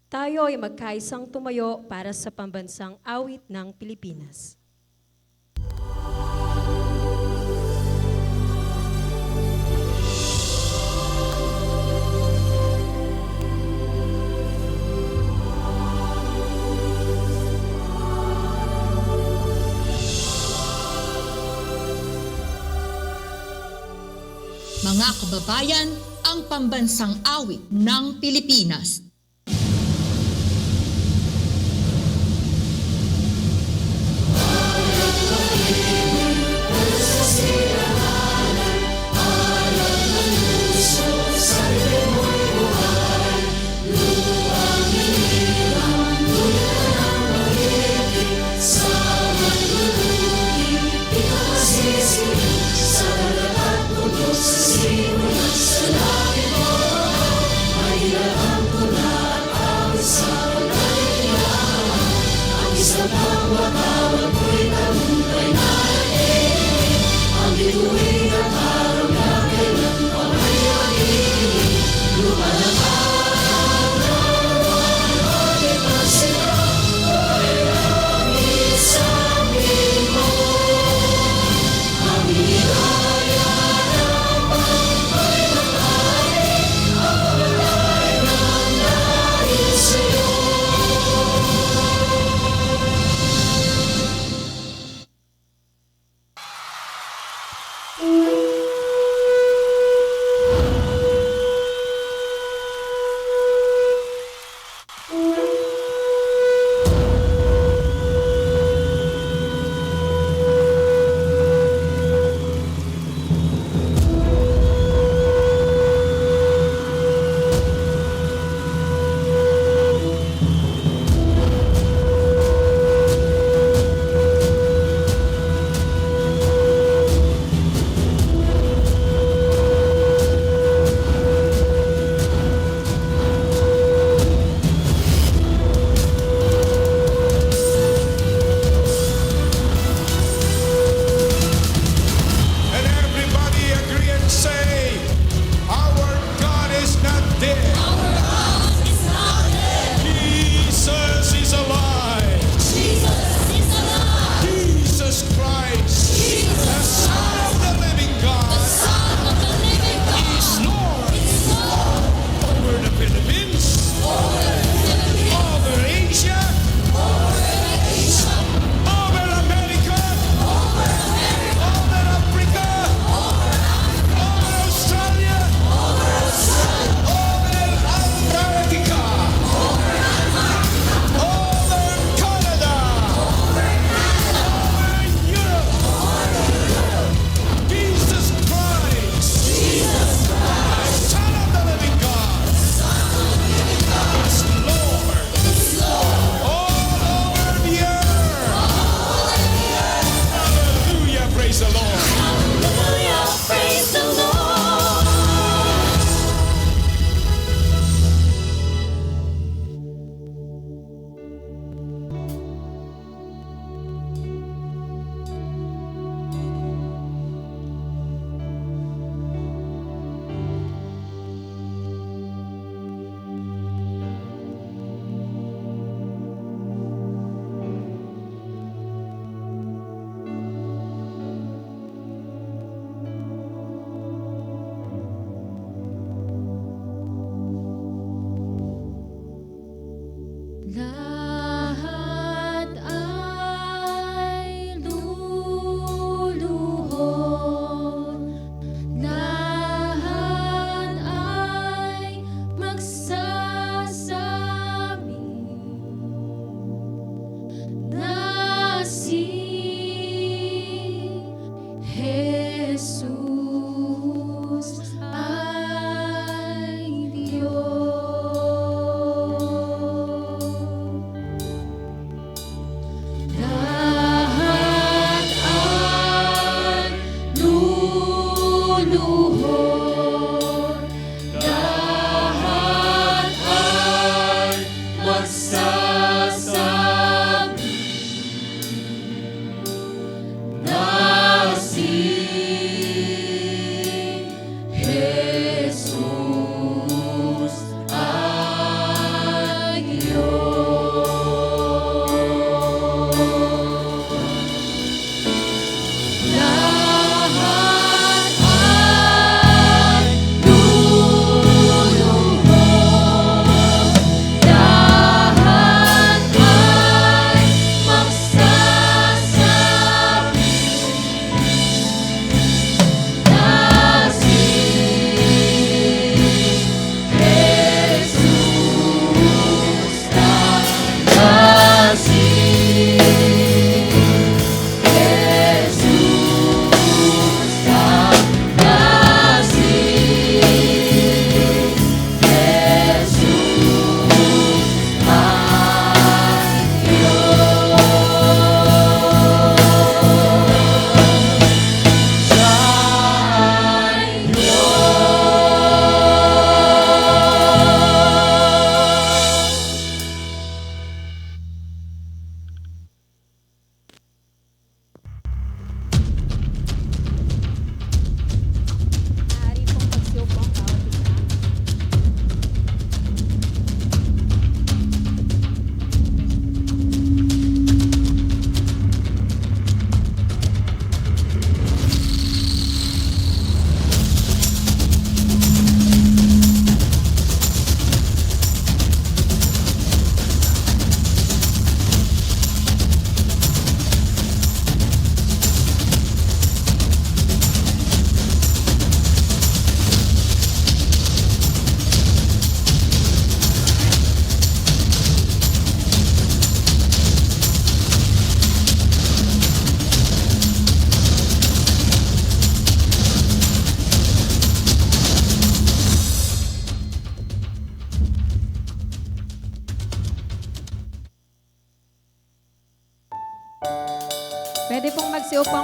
Tayo ay magkaisang tumayo para sa pambansang awit ng Pilipinas. Mga kababayan, ang pambansang awit ng Pilipinas.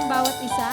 ang bawat isa.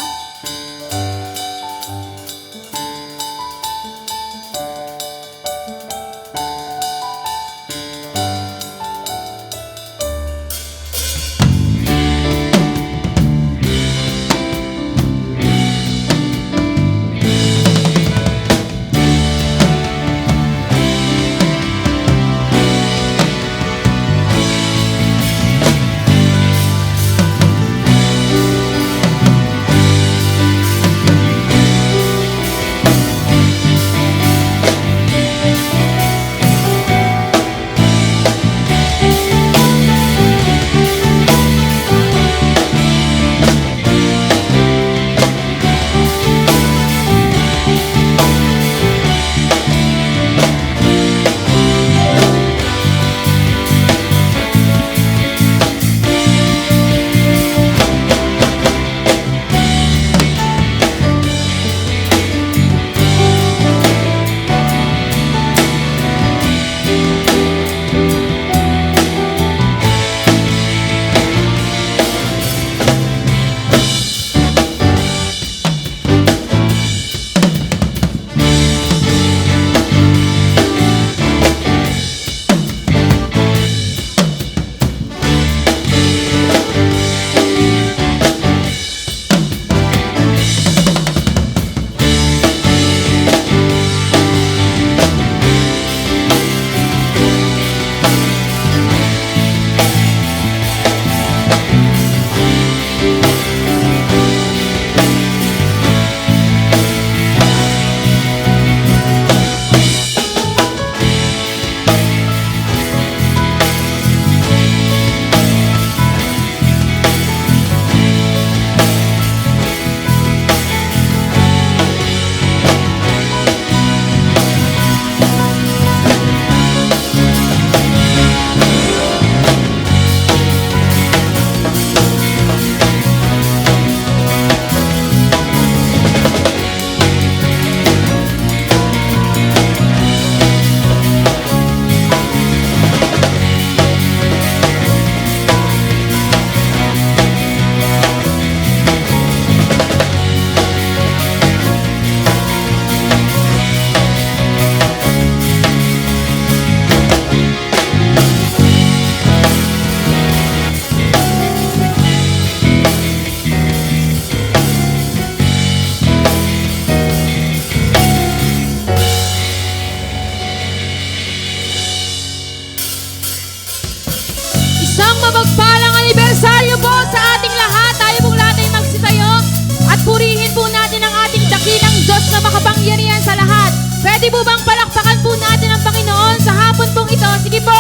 Isang mapagpalang anibersaryo po sa ating lahat. Tayo pong lahat ay magsitayo at purihin po natin ang ating dakilang Diyos na makapangyarihan sa lahat. Pwede po bang palakpakan po natin ang Panginoon sa hapon pong ito? Sige po.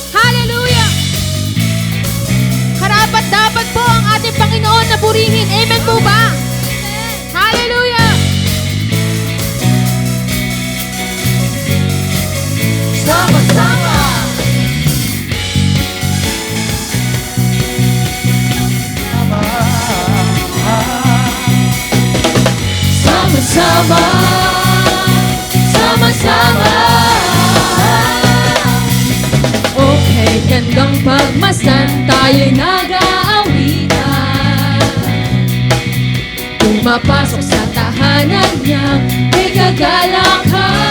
Hallelujah! Karapat dapat po ang ating Panginoon na purihin. Amen po ba? Hallelujah! Sama-sama! Sama-sama, sama-sama. Okay, gandang pagmasdan, tayo'y nag-aawitan. Pumapasok sa tahanan niya, may kagalakan.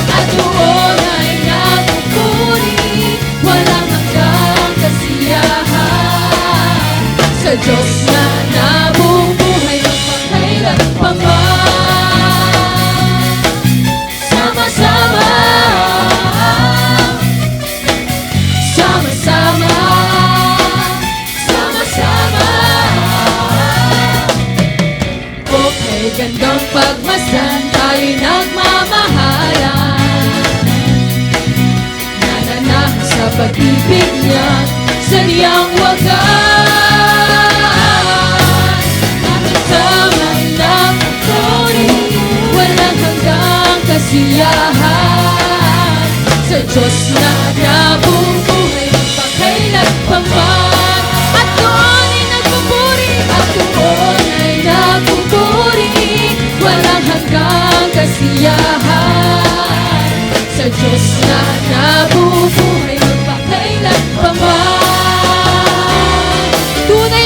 At doon ay napupuri, walang hanggang kasiyahan. Sa Diyos na nabubuhay magpakailanman. Sama-sama, sama-sama, sama-sama. Okay, gandang pagmasdan, tayo'y nagmamahalan. Nananahan sa pag-ibig niya, sa niyang wagas. Kasiyahan sa Diyos na nabubuhay magpakailanman. At doon ay nagpupuri, at doon ay nagpupuri, walang hanggang kasiyahan sa Diyos na nabubuhay magpakailanman. Tunay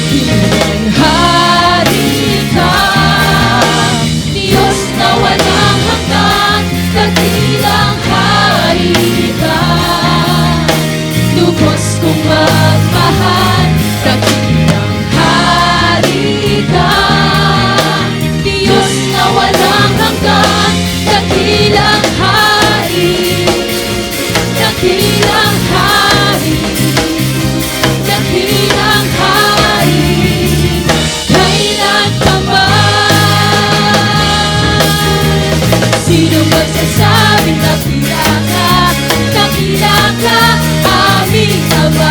dakilang hari ka, Diyos na walang hanggan, dakilang hari ka. Lubos kong magmahal, dakilang hari ka, Diyos na walang hanggan, dakilang hari, dakilang hari, dakilang hari, kailan pa man? Sino magsasabing dakila ka, aming Ama?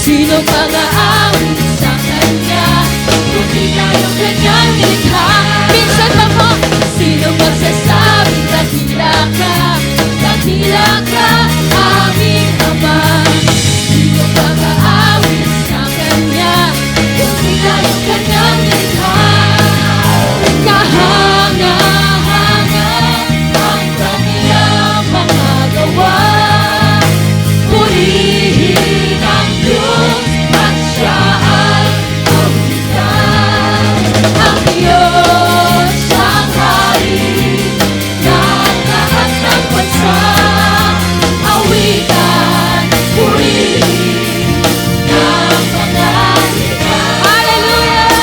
Sino pang aawit sa Kanya, kung di tayo Kanyang likha? Minsan pa po, sino magsasabing dakila ka, aming Ama? Sino pang aawit sa Kanya, kung di tayo Kanyang likha? Kahanga-hanga ang kanilang mga gawa, purihin ang Diyos at Siya ay awitan. Ang Diyos ang hari ng lahat ng bansa, awitan, purihin ng mga likha. Hallelujah!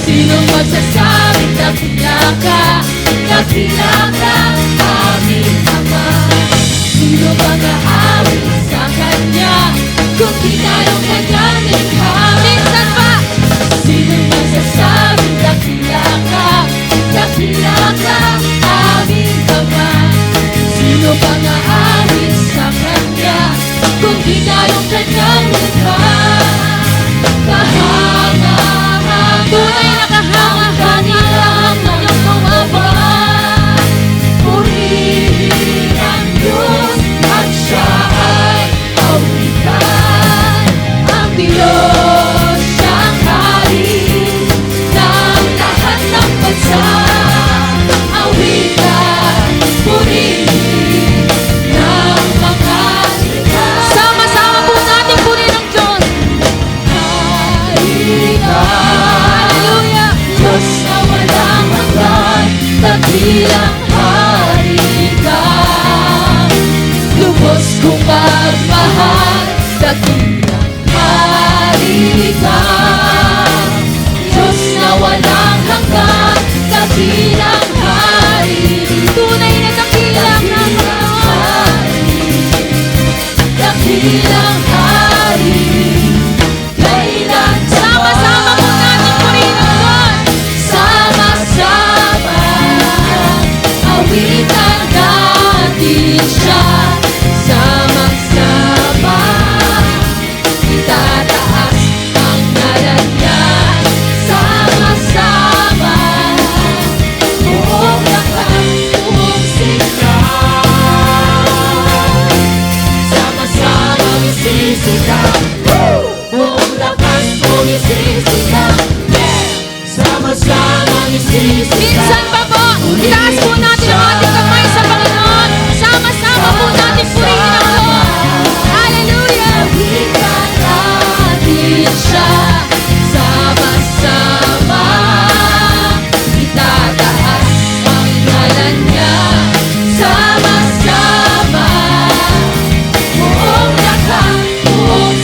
Sinong magsasabing dakila ka, aming Ama? Sino bang aawit sa Kanya, kung di tayo Kanyang likha? Minsan pa, sinong magsasabing dakila ka, aming Ama? Sino bang aawit sa Kanya, kung di tayo Kanyang likha? Kahanga-hanga, tunay na kahanga-hanga ang iyong mga buwan, purihin ang Diyos at Siya ay awitan. Ang Diyos ang hari ng lahat ng bansa, awitan, purihin ng mga likha. Sama-sama po natin purihin ang Diyos. Hari ka, Hallelujah! Diyos na walang hanggan, dakilang hari ka. Lubos kong magmahal, dakilang hari ka. Diyos na walang hanggan, dakilang hari. Tunay na dakilang hari, dakilang hari, kailan pa Sama-sama po natin purihin ang Diyos. sama-sama, awitan natin Siya. Sama-sama, itataas ang ngalan Niya. Sama-sama, buong lakas, buong sikap. Sama-sama, isisigaw. Buong lakas, buong isisigaw. Sama-sama, isisigaw. Minsan pa po, itaas po natin ang ating kamay sa Panginoon. Sama-sama po natin purihin ang Diyos. Hallelujah! Awitan natin Siya. Sama-sama, itataas ang ngalan Niya. Sama-sama, buong lakas, buong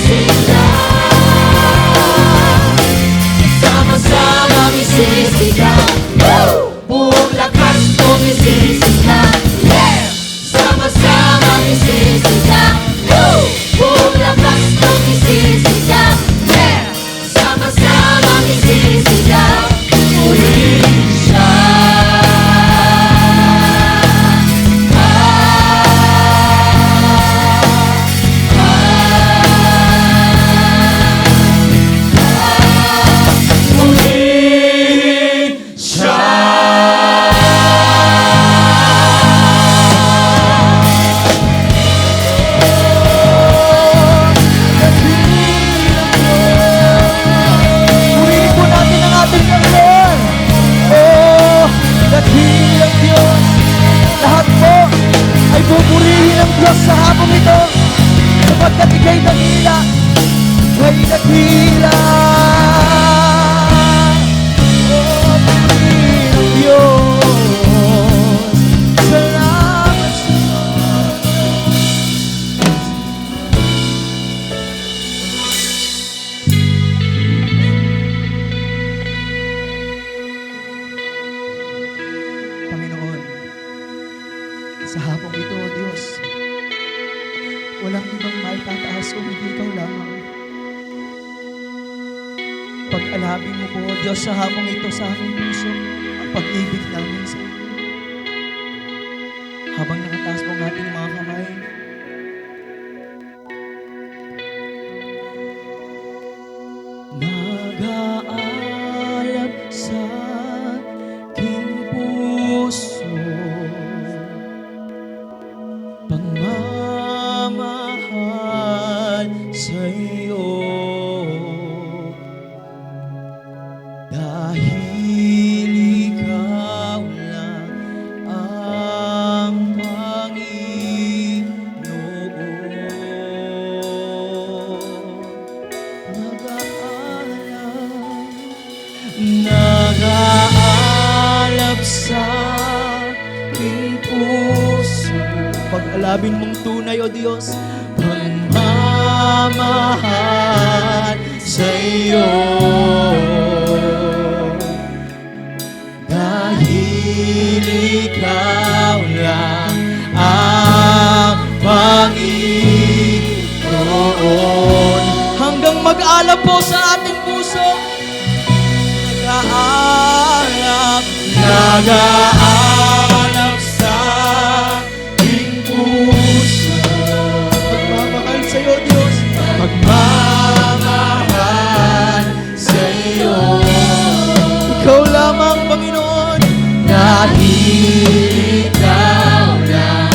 Pag-alabin mo po, Diyos, sa hapong ito sa aming puso, ang pag-ibig namin sa iyo. Habang nakataas po ang ating mga kamay, nag-aalab sa aking puso pagmamahal sa iyo, dahil ikaw lang ang nag-aalab sa aking puso. Pag-alabin mong tunay, O Diyos, pagmamahal sa iyo, dahil ikaw lang ang Panginoon. Hanggang mag-alab po sa ating puso, nag-aalab sa aking puso. Pagmamahal sa iyo, Diyos, pagmamahal sa iyo. Ikaw lamang, Panginoon, dahil ikaw lang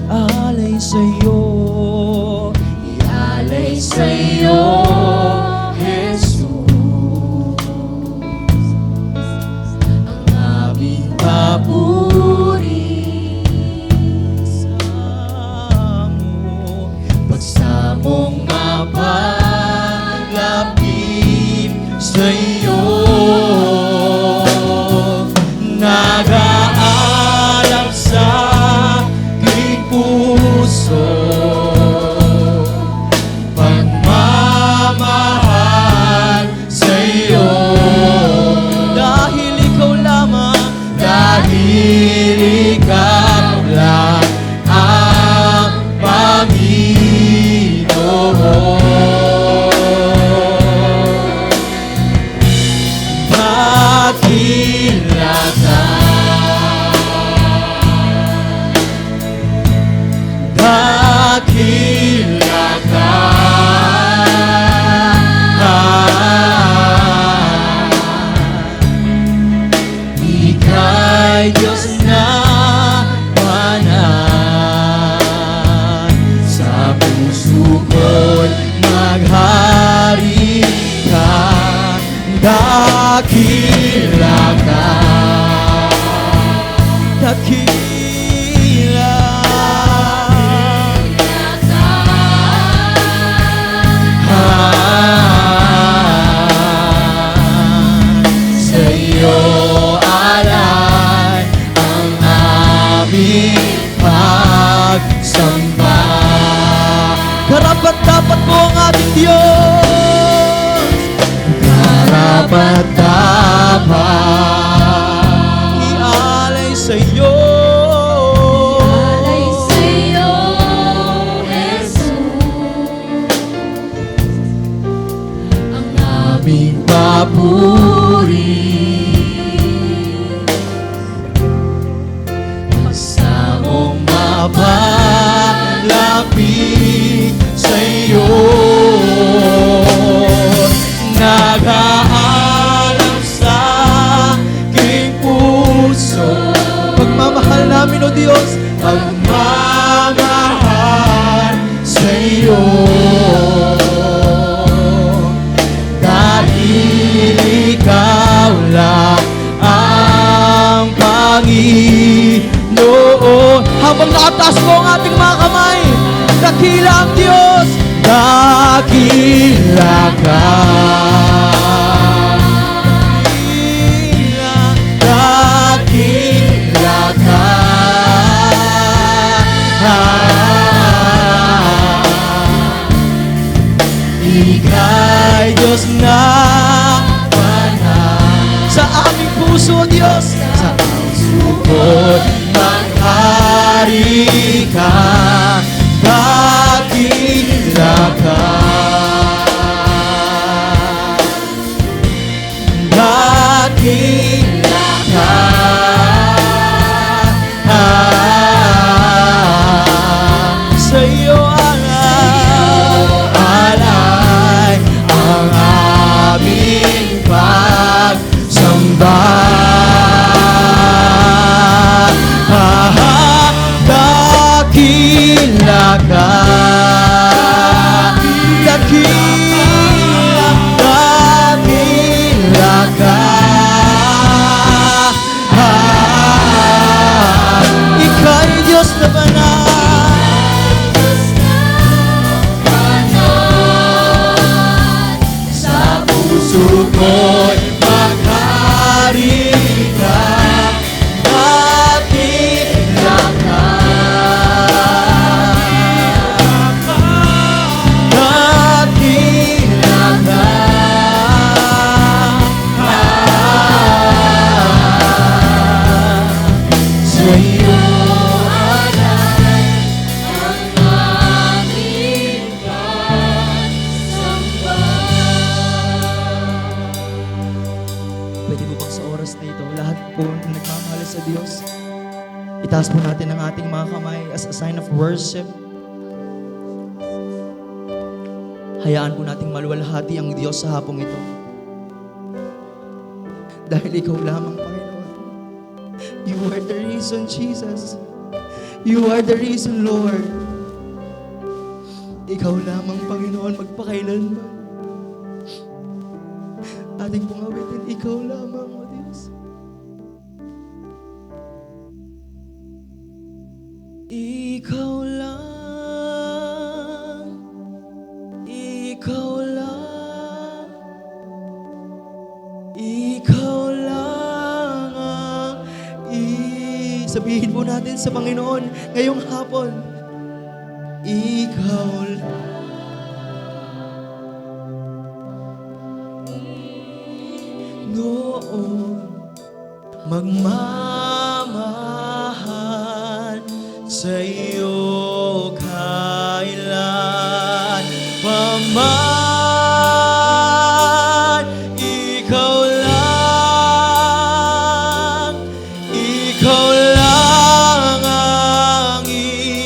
ang ialay sa'yo, Jesus, ang aming papuri. Pagsamong mapalapit sa'yo, nag-aalab sa aking puso, pagmamahal sa iyo, dahil ikaw lamang, dahil ikaw lang ang Panginoon. Dakila ka, dakila ka, ika'y Diyos na banal, sa puso ko'y maghari ka, dakila ka, dakila. Sa iyo alay ang aming pagsamba. Karapat-dapat mo ang ating Diyos, karapat-dapat ialay sa iyo, Alay sa'yo, Jesus, ang aming papuri. Pagsamong mapalapit sa iyo, nag-aalab sa aking puso. Pagmamahal namin, O Diyos, pagmamahal sa iyo, dahil ikaw lang ang Panginoon. Habang nakataas po ang ating mga kamay, dakila ang Diyos, dakila ka, dakila ka, ika'y Diyos na banal, puso'y maghari ka, dakilang ka. Dakilang ka. Sa'yo pwede mo bang sa oras na ito, lahat po na nagmamahal sa Diyos, itaas po natin ang ating mga kamay as a sign of worship. Hayaan po nating maluwalhati ang Diyos sa hapong ito. Dahil ikaw lamang, Panginoon. You are the reason, Jesus. You are the reason, Lord. Ikaw lamang, Panginoon, magpakailanman. Ating pong awitin, ikaw lamang, O Diyos. Ikaw lang, ikaw lang, ikaw lang ang sabihin po natin sa Panginoon ngayong hapon. Ikaw lang. Noon magmamahal sa'yo kailan paman. Ikaw lang ang iibigin.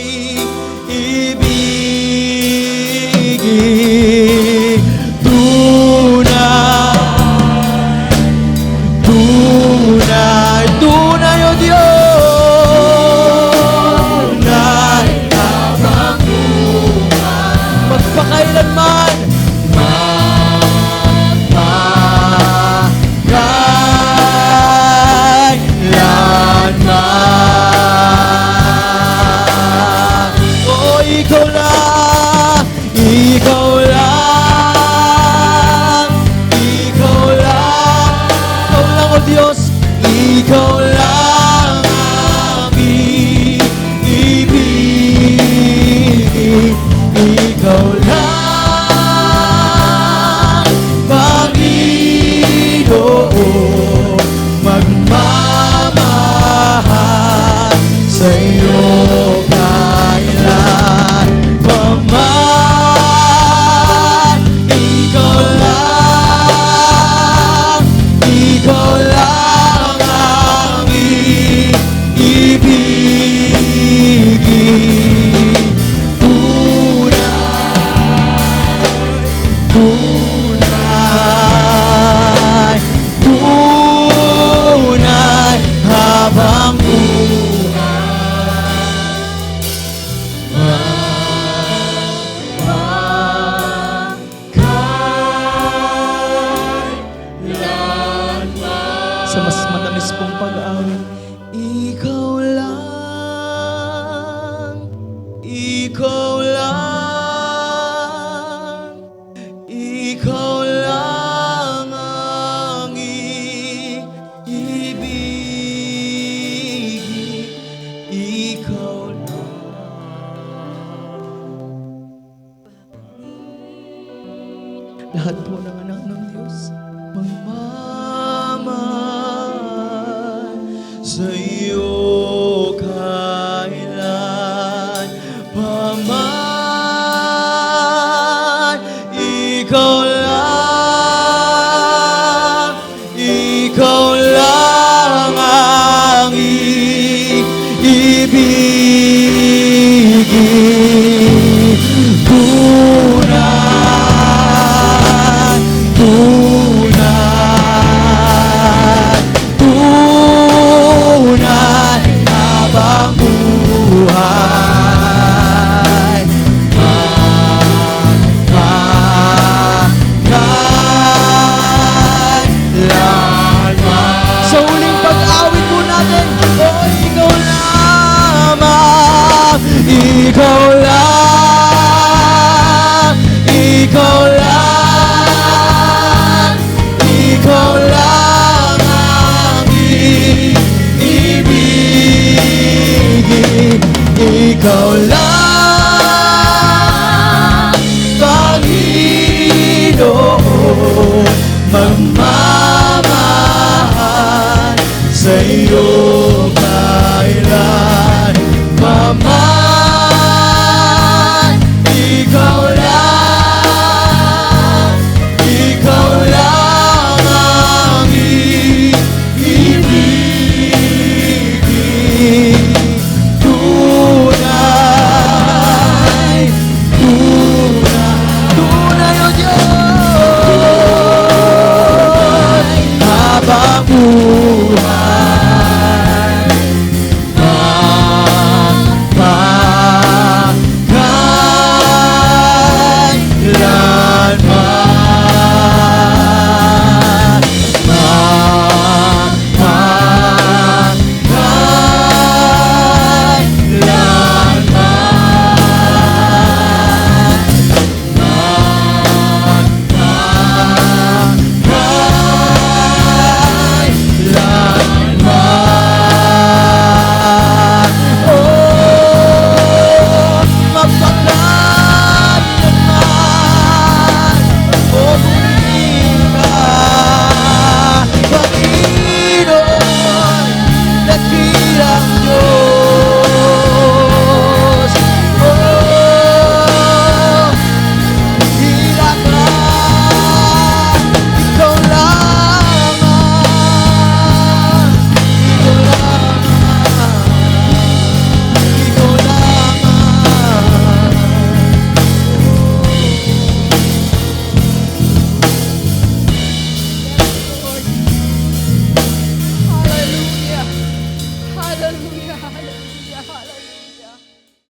Tunay, O Diyos. Tunay habang buhay. Magpakailanman. Magpakailanman. Oh, ikaw lang. Ikaw lang. Ikaw lang. Ikaw lang, O Diyos. Ikaw lang ang ibigin. Ikaw lang, Panginoon, magmamahal sa'yo kailan paman. Ikaw lang, ikaw lang ang ibigin. Tunay habang sa mas matamis pong pag-awit. Ikaw lang, ikaw lang, ikaw lang ang ibigin. Ikaw lang. Lahat po ng anak ng Diyos magmamahal sa'yo kailan paman. Ikaw lang, ikaw lang ang ibigin. Tunay habang buhay. Magpakailanman. Sa huling pag-awit po natin, oh, ikaw lamang, ikaw lang, ikaw lang magmamahal sa iyo.